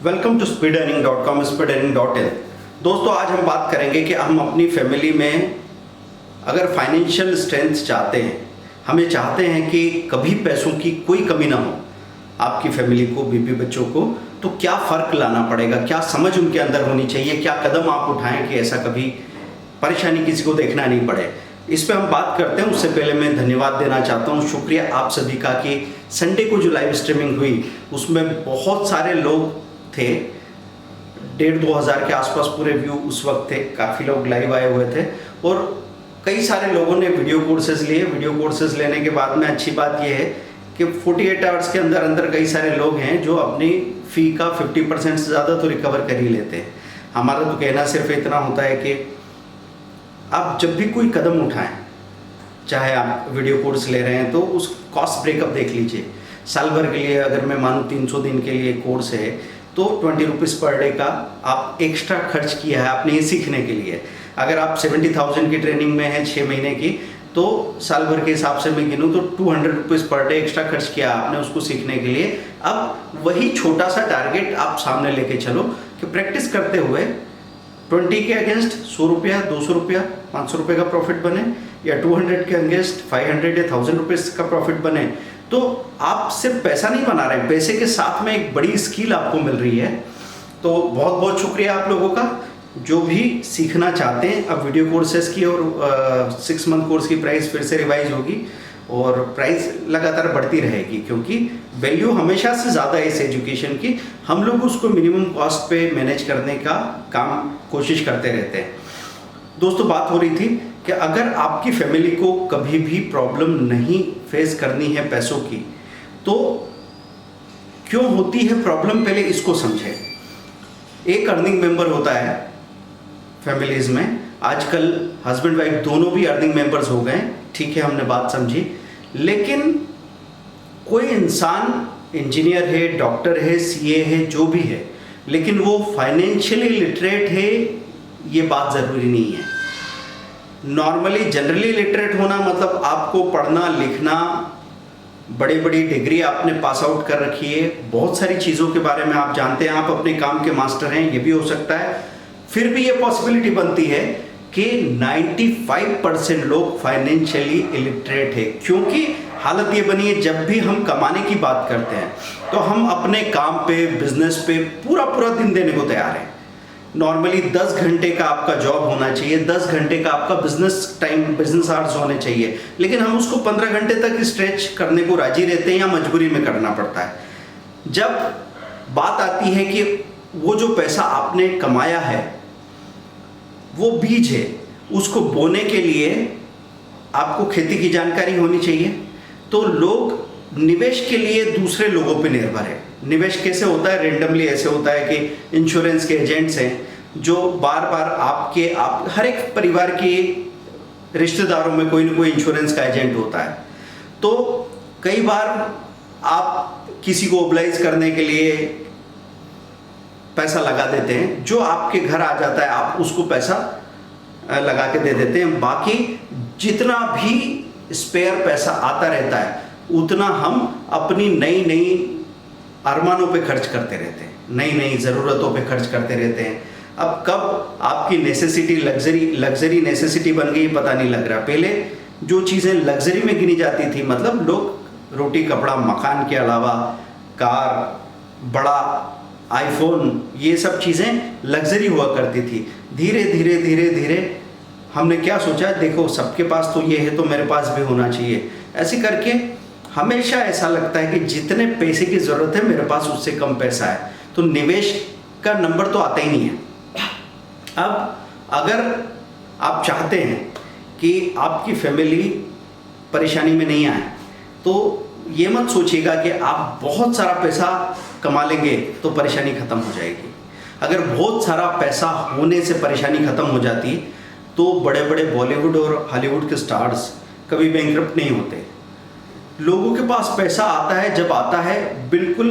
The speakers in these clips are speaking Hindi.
Welcome to speedearning.com, speedearning.in। दोस्तों, आज हम बात करेंगे कि हम अपनी फैमिली में अगर फाइनेंशियल स्ट्रेंथ चाहते हैं, हमें चाहते हैं कि कभी पैसों की कोई कमी ना हो आपकी फैमिली को, बीबी बच्चों को, तो क्या फ़र्क लाना पड़ेगा, क्या समझ उनके अंदर होनी चाहिए, क्या कदम आप उठाएं कि ऐसा कभी परेशानी किसी को देखना नहीं पड़े। इस पे हम बात करते हैं। उससे पहले मैं धन्यवाद देना चाहता हूँ, शुक्रिया आप सभी का कि संडे को जो लाइव स्ट्रीमिंग हुई उसमें बहुत सारे लोग थे, 1,500-2 हज़ार के आसपास पूरे व्यू उस वक्त थे। काफ़ी लोग लाइव आए हुए थे और कई सारे लोगों ने वीडियो कोर्सेज लिए। वीडियो कोर्सेज लेने के बाद में अच्छी बात यह है कि 48 आवर्स के अंदर अंदर कई सारे लोग हैं जो अपनी फ़ी का 50% से ज़्यादा तो रिकवर कर ही लेते हैं। हमारा तो कहना सिर्फ इतना होता है कि आप जब भी कोई कदम उठाएं, चाहे आप वीडियो कोर्स ले रहे हैं तो उस कॉस्ट ब्रेकअप देख लीजिए। साल भर के लिए अगर मैं मानूँ 300 दिन के लिए कोर्स है तो 20 रुपीज़ पर डे का आप एक्स्ट्रा खर्च किया है आपने ये सीखने के लिए। अगर आप 70,000 की ट्रेनिंग में है 6 महीने की, तो साल भर के हिसाब से मैं गिनूँ तो 200 रुपीज़ पर डे एक्स्ट्रा खर्च किया आपने उसको सीखने के लिए। अब वही छोटा सा टारगेट आप सामने लेके चलो कि प्रैक्टिस करते हुए 20 के अगेंस्ट 100 रुपया, 200 रुपया, 500 रुपये का प्रॉफिट बने, या 200 के अगेंस्ट 500 या 1000 रुपीज़ का प्रॉफिट बने। तो आप सिर्फ पैसा नहीं बना रहे, पैसे के साथ में एक बड़ी स्किल आपको मिल रही है। तो बहुत बहुत शुक्रिया आप लोगों का जो भी सीखना चाहते हैं। अब वीडियो कोर्सेज की और 6 मंथ कोर्स की प्राइस फिर से रिवाइज होगी और प्राइस लगातार बढ़ती रहेगी, क्योंकि वैल्यू हमेशा से ज़्यादा है इस एजुकेशन की। हम लोग उसको मिनिमम कॉस्ट पे मैनेज करने का काम कोशिश करते रहते हैं। दोस्तों, बात हो रही थी कि अगर आपकी फैमिली को कभी भी प्रॉब्लम नहीं फेस करनी है पैसों की, तो क्यों होती है प्रॉब्लम, पहले इसको समझें। एक अर्निंग मेंबर होता है फैमिलीज़ में, आजकल हस्बैंड वाइफ दोनों भी अर्निंग मेंबर्स हो गए, ठीक है, हमने बात समझी। लेकिन कोई इंसान इंजीनियर है, डॉक्टर है, सीए है, जो भी है, लेकिन वो फाइनेंशियली लिटरेट है, ये बात ज़रूरी नहीं है। नॉर्मली जनरली लिटरेट होना मतलब आपको पढ़ना लिखना, बड़ी बड़ी डिग्री आपने पास आउट कर रखी है, बहुत सारी चीज़ों के बारे में आप जानते हैं, आप अपने काम के मास्टर हैं, ये भी हो सकता है। फिर भी ये पॉसिबिलिटी बनती है कि 95% लोग फाइनेंशियली इलिटरेट है, क्योंकि हालत ये बनी है जब भी हम कमाने की बात करते हैं तो हम अपने काम पे, बिजनेस पे पूरा पूरा दिन देने को तैयार हैं। नॉर्मली 10 घंटे का आपका जॉब होना चाहिए, 10 घंटे का आपका बिजनेस टाइम, बिजनेस आवर्स होने चाहिए, लेकिन हम उसको 15 घंटे तक स्ट्रेच करने को राजी रहते हैं या मजबूरी में करना पड़ता है। जब बात आती है कि वो जो पैसा आपने कमाया है वो बीज है, उसको बोने के लिए आपको खेती की जानकारी होनी चाहिए। तो लोग निवेश के लिए दूसरे लोगों पे निर्भर है। निवेश कैसे होता है? रेंडमली ऐसे होता है कि इंश्योरेंस के एजेंट्स हैं जो बार बार आप हर एक परिवार के रिश्तेदारों में कोई ना कोई इंश्योरेंस का एजेंट होता है। तो कई बार आप किसी को ओबलाइज करने के लिए पैसा लगा देते हैं, जो आपके घर आ जाता है आप उसको पैसा लगा के दे देते हैं। बाकी जितना भी स्पेयर पैसा आता रहता है उतना हम अपनी नई नई अरमानों पे खर्च करते रहते हैं, नई नई ज़रूरतों पे खर्च करते रहते हैं। अब कब आपकी नेसेसिटी लग्जरी नेसेसिटी बन गई पता नहीं लग रहा। पहले जो चीज़ें लग्जरी में गिनी जाती थी, मतलब लोग रोटी कपड़ा मकान के अलावा कार, बड़ा आईफोन, ये सब चीज़ें लग्जरी हुआ करती थी। धीरे धीरे धीरे धीरे हमने क्या सोचा, देखो सबके पास तो ये है तो मेरे पास भी होना चाहिए। ऐसे करके हमेशा ऐसा लगता है कि जितने पैसे की ज़रूरत है मेरे पास उससे कम पैसा है, तो निवेश का नंबर तो आता ही नहीं है। अब अगर आप चाहते हैं कि आपकी फैमिली परेशानी में नहीं आए, तो ये मत सोचिएगा कि आप बहुत सारा पैसा कमा लेंगे तो परेशानी ख़त्म हो जाएगी। अगर बहुत सारा पैसा होने से परेशानी ख़त्म हो जाती तो बड़े बड़े बॉलीवुड और हॉलीवुड के स्टार्स कभी बैंकरप्ट नहीं होते। लोगों के पास पैसा आता है, जब आता है बिल्कुल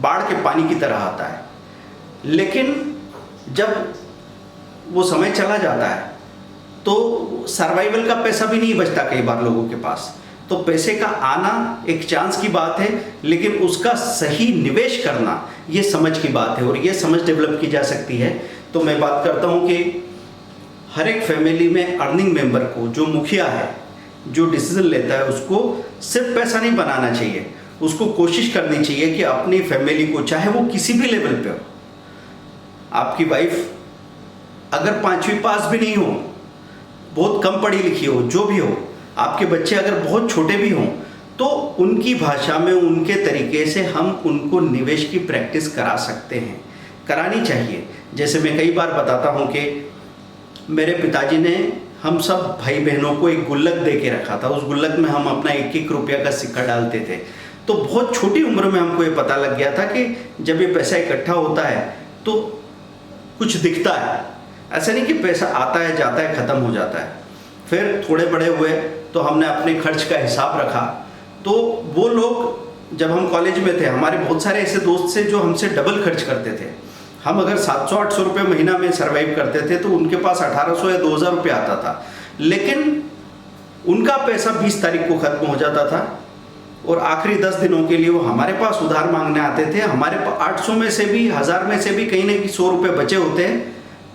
बाढ़ के पानी की तरह आता है, लेकिन जब वो समय चला जाता है तो सर्वाइवल का पैसा भी नहीं बचता कई बार लोगों के पास। तो पैसे का आना एक चांस की बात है, लेकिन उसका सही निवेश करना ये समझ की बात है, और ये समझ डेवलप की जा सकती है। तो मैं बात करता हूँ कि हर एक फैमिली में अर्निंग मेंबर को, जो मुखिया है, जो डिसीजन लेता है, उसको सिर्फ पैसा नहीं बनाना चाहिए, उसको कोशिश करनी चाहिए कि अपनी फैमिली को, चाहे वो किसी भी लेवल पे हो, आपकी वाइफ अगर 5वीं पास भी नहीं हो, बहुत कम पढ़ी लिखी हो, जो भी हो, आपके बच्चे अगर बहुत छोटे भी हों, तो उनकी भाषा में, उनके तरीके से हम उनको निवेश की प्रैक्टिस करा सकते हैं, करानी चाहिए। जैसे मैं कई बार बताता हूँ कि मेरे पिताजी ने हम सब भाई बहनों को एक गुल्लक दे के रखा था। उस गुल्लक में हम अपना 1-1 रुपया का सिक्का डालते थे। तो बहुत छोटी उम्र में हमको ये पता लग गया था कि जब ये पैसा इकट्ठा होता है तो कुछ दिखता है, ऐसा नहीं कि पैसा आता है, जाता है, ख़त्म हो जाता है। फिर थोड़े बड़े हुए तो हमने अपने खर्च का हिसाब रखा। तो वो लोग, जब हम कॉलेज में थे, हमारे बहुत सारे ऐसे दोस्त थे जो हमसे डबल खर्च करते थे। हम अगर 700-800 रुपये महीना में सर्वाइव करते थे तो उनके पास 1800 या 2000 रुपये आता था, लेकिन उनका पैसा 20 तारीख को ख़त्म हो जाता था और आखिरी 10 दिनों के लिए वो हमारे पास उधार मांगने आते थे। हमारे पास 800 में से भी, 1000 में से भी कहीं ना कहीं 100 रुपये बचे होते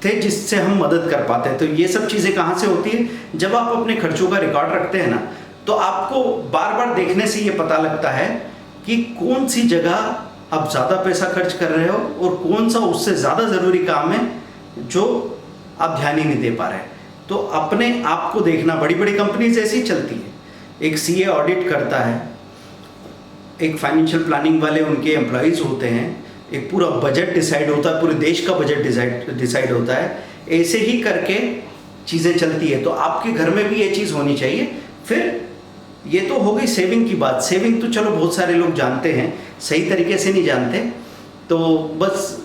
थे जिससे हम मदद कर पाते। तो ये सब चीज़ें कहाँ से होती है? जब आप अपने खर्चों का रिकॉर्ड रखते हैं ना, तो आपको बार बार देखने से ये पता लगता है कि कौन सी जगह आप ज़्यादा पैसा खर्च कर रहे हो और कौन सा उससे ज़्यादा ज़रूरी काम है जो आप ध्यान ही नहीं दे पा रहे। तो अपने आप को देखना, बड़ी बड़ी कंपनीज ऐसी चलती है। एक सीए ऑडिट करता है, एक फाइनेंशियल प्लानिंग वाले उनके एम्प्लॉयज़ होते हैं, एक पूरा बजट डिसाइड होता है, पूरे देश का बजट डिसाइड होता है। ऐसे ही करके चीज़ें चलती है। तो आपके घर में भी ये चीज़ होनी चाहिए। फिर ये तो हो गई सेविंग की बात। सेविंग तो चलो बहुत सारे लोग जानते हैं, सही तरीके से नहीं जानते। तो बस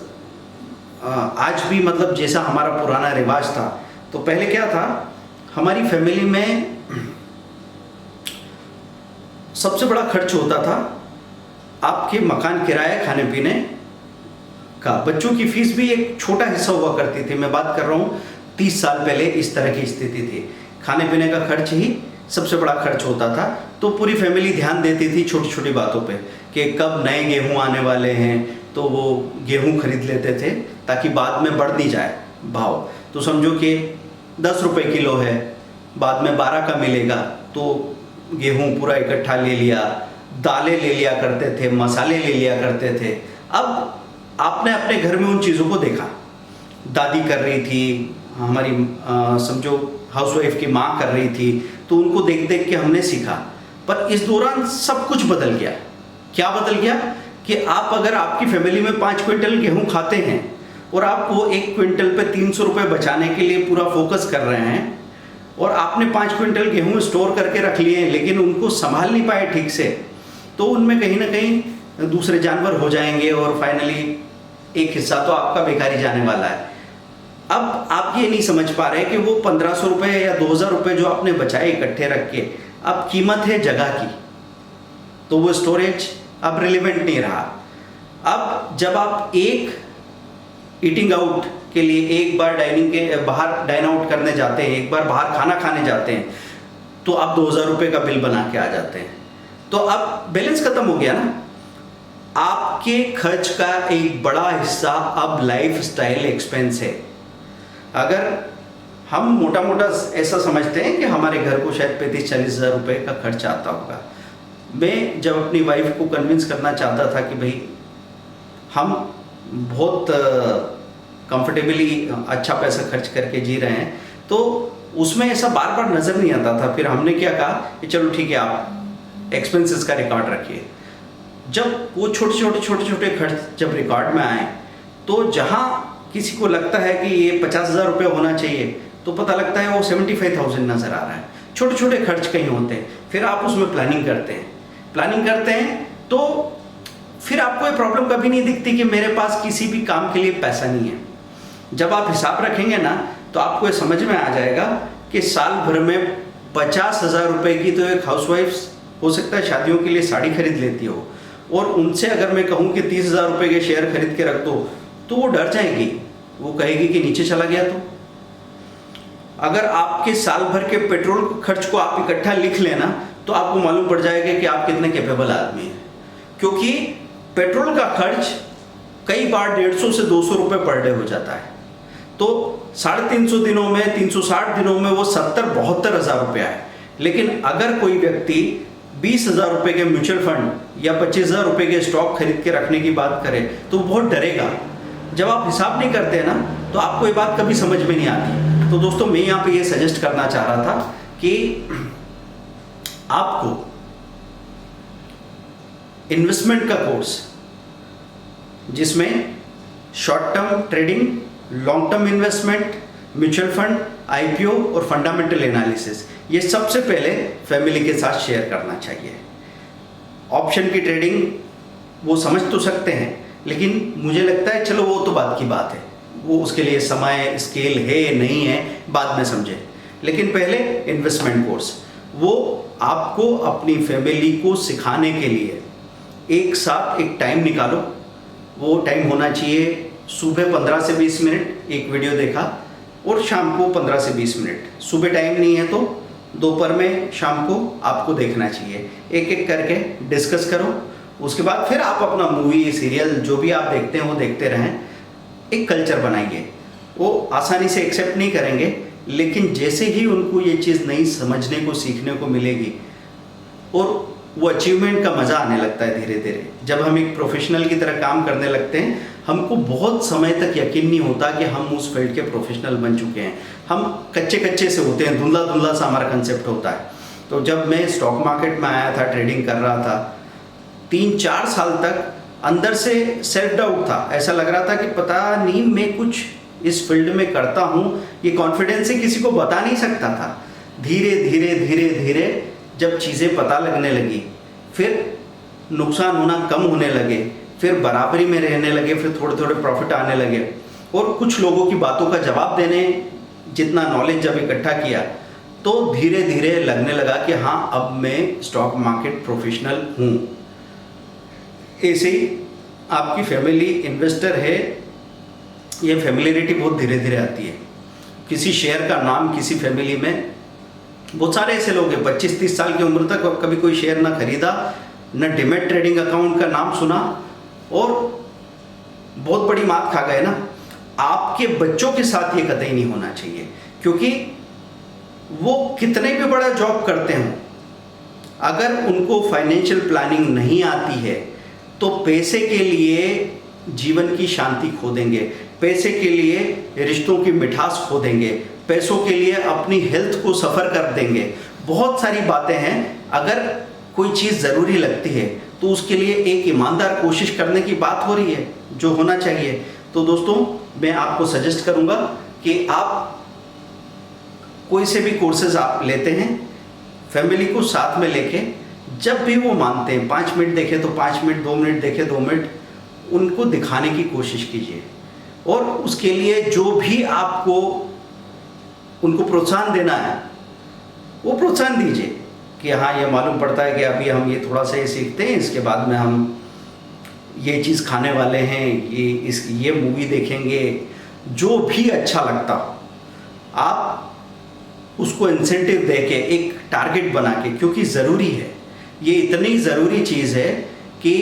आज भी मतलब जैसा हमारा पुराना रिवाज था, तो पहले क्या था, हमारी फैमिली में सबसे बड़ा खर्च होता था आपके मकान किराया, खाने पीने का। बच्चों की फीस भी एक छोटा हिस्सा हुआ करती थी। मैं बात कर रहा हूँ 30 साल पहले इस तरह की स्थिति थी। खाने पीने का खर्च ही सबसे बड़ा खर्च होता था। तो पूरी फैमिली ध्यान देती थी छोटी छोटी बातों पे कि कब नए गेहूं आने वाले हैं, तो वो गेहूं खरीद लेते थे ताकि बाद में बढ़ नहीं जाए भाव। तो समझो कि 10 रुपये किलो है, बाद में 12 का मिलेगा, तो गेहूं पूरा इकट्ठा ले लिया, दालें ले लिया करते थे, मसाले ले लिया करते थे। अब आपने अपने घर में उन चीज़ों को देखा, दादी कर रही थी, हमारी समझो हाउसवाइफ की माँ कर रही थी, तो उनको देख देख के हमने सीखा। पर इस दौरान सब कुछ बदल गया। क्या बदल गया कि आप अगर आपकी फैमिली में 5 क्विंटल गेहूं खाते हैं और आप वो 1 क्विंटल पे 300 रुपये बचाने के लिए पूरा फोकस कर रहे हैं, और आपने 5 क्विंटल गेहूं स्टोर करके रख लिए हैं लेकिन उनको संभाल नहीं पाए ठीक से, तो उनमें कहीं ना कहीं दूसरे जानवर हो जाएंगे और फाइनली एक हिस्सा तो आपका बेकार ही जाने वाला है। अब आप ये नहीं समझ पा रहे कि वो 1500 रुपये या 2000 रुपये जो आपने बचाए इकट्ठे रख के, अब कीमत है जगह की, तो वो स्टोरेज अब रिलेवेंट नहीं रहा। अब जब आप एक ईटिंग आउट के लिए एक बार बाहर डाइन आउट करने जाते हैं, एक बार बाहर खाना खाने जाते हैं, तो आप 2000 रुपये का बिल बना के आ जाते हैं। तो अब बैलेंस खत्म हो गया ना। आपके खर्च का एक बड़ा हिस्सा अब लाइफ स्टाइल एक्सपेंस है। अगर हम मोटा मोटा ऐसा समझते हैं कि हमारे घर को शायद 35-40 हज़ार रुपये का खर्च आता होगा। मैं जब अपनी वाइफ को कन्विंस करना चाहता था कि भाई हम बहुत कंफर्टेबली अच्छा पैसा खर्च करके जी रहे हैं, तो उसमें ऐसा बार बार नज़र नहीं आता था। फिर हमने क्या कहा कि चलो ठीक है, आप एक्सपेंसेस का रिकॉर्ड रखिए। जब वो छोटे छोटे खर्च जब रिकॉर्ड में आए, तो जहाँ किसी को लगता है कि ये 50,000 रुपये होना चाहिए, तो पता लगता है वो 75,000 नज़र आ रहा है। छोटे छोटे खर्च कहीं होते हैं। फिर आप उसमें प्लानिंग करते हैं तो फिर आपको ये प्रॉब्लम कभी नहीं दिखती कि मेरे पास किसी भी काम के लिए पैसा नहीं है। जब आप हिसाब रखेंगे ना, तो आपको ये समझ में आ जाएगा कि साल भर में 50,000 रुपये की तो एक हाउसवाइफ हो सकता है शादियों के लिए साड़ी खरीद लेती हो, और उनसे अगर मैं कहूँ कि 30,000 रुपये के शेयर खरीद के रख दो, तो वो डर जाएगी, वो कहेगी कि नीचे चला गया। तो अगर आपके साल भर के पेट्रोल खर्च को आप इकट्ठा लिख लेना, तो आपको मालूम पड़ जाएगा कि आप कितने कैपेबल आदमी हैं। क्योंकि पेट्रोल का खर्च कई बार 150 से 200 रुपये पर डे हो जाता है, तो 350 दिनों में 360 दिनों में वो 70-72 हज़ार रुपया है। लेकिन अगर कोई व्यक्ति 20,000 रुपये के म्यूचुअल फंड या 25,000 रुपये के स्टॉक खरीद के रखने की बात करे तो वो बहुत डरेगा। जब आप हिसाब नहीं करते हैं ना, तो आपको ये बात कभी समझ में नहीं आती। तो दोस्तों, मैं यहाँ पे ये सजेस्ट करना चाह रहा था कि आपको इन्वेस्टमेंट का कोर्स, जिसमें short term trading, long term investment, mutual fund, IPO और फंडामेंटल एनालिसिस, ये सबसे पहले फैमिली के साथ शेयर करना चाहिए। ऑप्शन की ट्रेडिंग वो समझ तो सकते हैं, लेकिन मुझे लगता है चलो वो तो बात की बात है, वो उसके लिए समय स्केल है नहीं है बाद में समझे। लेकिन पहले इन्वेस्टमेंट कोर्स, वो आपको अपनी फैमिली को सिखाने के लिए एक साथ एक टाइम निकालो। वो टाइम होना चाहिए सुबह 15 से 20 मिनट एक वीडियो देखा, और शाम को 15 से 20 मिनट। सुबह टाइम नहीं है तो दोपहर में, शाम को आपको देखना चाहिए। एक एक करके डिस्कस करो, उसके बाद फिर आप अपना मूवी सीरियल जो भी आप देखते हैं वो देखते रहें। एक कल्चर बनाइए। वो आसानी से एक्सेप्ट नहीं करेंगे, लेकिन जैसे ही उनको ये चीज़ नई समझने को सीखने को मिलेगी और वो अचीवमेंट का मज़ा आने लगता है धीरे धीरे। जब हम एक प्रोफेशनल की तरह काम करने लगते हैं, हमको बहुत समय तक यकीन नहीं होता कि हम उस फील्ड के प्रोफेशनल बन चुके हैं। हम कच्चे कच्चे से होते हैं, धुंधला धुंधला सा हमारा कंसेप्ट होता है। तो जब मैं स्टॉक मार्केट में आया था, ट्रेडिंग कर रहा था, 3-4 साल तक अंदर से सेल्फ डाउट था। ऐसा लग रहा था कि पता नहीं मैं कुछ इस फील्ड में करता हूँ, ये कॉन्फिडेंस से किसी को बता नहीं सकता था। धीरे धीरे धीरे धीरे जब चीज़ें पता लगने लगी, फिर नुकसान होना कम होने लगे, फिर बराबरी में रहने लगे, फिर थोड़े थोड़े प्रॉफिट आने लगे, और कुछ लोगों की बातों का जवाब देने जितना नॉलेज जब इकट्ठा किया, तो धीरे धीरे लगने लगा कि हाँ, अब मैं स्टॉक मार्केट प्रोफेशनल हूँ। ऐसे ही आपकी फैमिली इन्वेस्टर है, ये फैमिलियरिटी बहुत धीरे धीरे आती है। किसी शेयर का नाम किसी फैमिली में, बहुत सारे ऐसे लोग हैं 25-30 साल की उम्र तक कभी कोई शेयर ना खरीदा, न डिमेट ट्रेडिंग अकाउंट का नाम सुना, और बहुत बड़ी मात खा गए ना। आपके बच्चों के साथ ये कतई नहीं होना चाहिए, क्योंकि वो कितने भी बड़ा जॉब करते हों, अगर उनको फाइनेंशियल प्लानिंग नहीं आती है तो पैसे के लिए जीवन की शांति खो देंगे, पैसे के लिए रिश्तों की मिठास खो देंगे, पैसों के लिए अपनी हेल्थ को सफ़र कर देंगे। बहुत सारी बातें हैं। अगर कोई चीज़ ज़रूरी लगती है तो उसके लिए एक ईमानदार कोशिश करने की बात हो रही है, जो होना चाहिए। तो दोस्तों, मैं आपको सजेस्ट करूंगा कि आप कोई से भी कोर्सेज आप लेते हैं, फैमिली को साथ में लेके, जब भी वो मानते हैं 5 मिनट देखे तो 5 मिनट, 2 मिनट देखे 2 मिनट, उनको दिखाने की कोशिश कीजिए। और उसके लिए जो भी आपको उनको प्रोत्साहन देना है वो प्रोत्साहन दीजिए कि हाँ, ये मालूम पड़ता है कि अभी हम ये थोड़ा सा ये सीखते हैं, इसके बाद में हम ये चीज़ खाने वाले हैं, ये मूवी देखेंगे। जो भी अच्छा लगता हो आप उसको इंसेंटिव दे के, एक टारगेट बना के, क्योंकि ज़रूरी है, ये इतनी ज़रूरी चीज़ है कि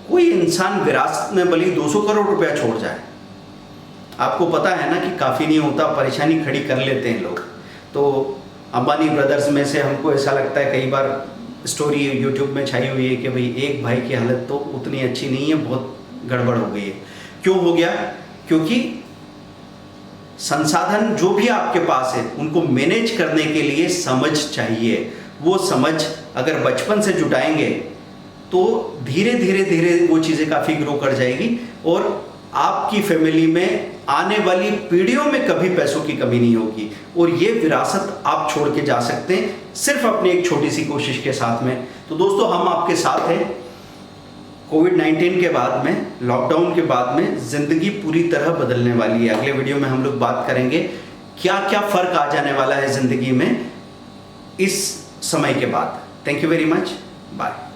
कोई इंसान विरासत में भले 200 करोड़ रुपया छोड़ जाए, आपको पता है ना कि काफ़ी नहीं होता, परेशानी खड़ी कर लेते हैं लोग। तो अंबानी ब्रदर्स में से हमको ऐसा लगता है, कई बार स्टोरी यूट्यूब में छाई हुई है कि भाई एक भाई की हालत तो उतनी अच्छी नहीं है, बहुत गड़बड़ हो गई है। क्यों हो गया? क्योंकि संसाधन जो भी आपके पास है उनको मैनेज करने के लिए समझ चाहिए। वो समझ अगर बचपन से जुटाएंगे तो धीरे धीरे धीरे वो चीज़ें काफ़ी ग्रो कर जाएगी, और आपकी फैमिली में आने वाली पीढ़ियों में कभी पैसों की कमी नहीं होगी। और ये विरासत आप छोड़ के जा सकते हैं सिर्फ अपनी एक छोटी सी कोशिश के साथ में। तो दोस्तों, हम आपके साथ हैं। कोविड-19 के बाद में, लॉकडाउन के बाद में ज़िंदगी पूरी तरह बदलने वाली है। अगले वीडियो में हम लोग बात करेंगे क्या क्या फ़र्क आ जाने वाला है ज़िंदगी में इस समय के बाद। Thank you very much, bye.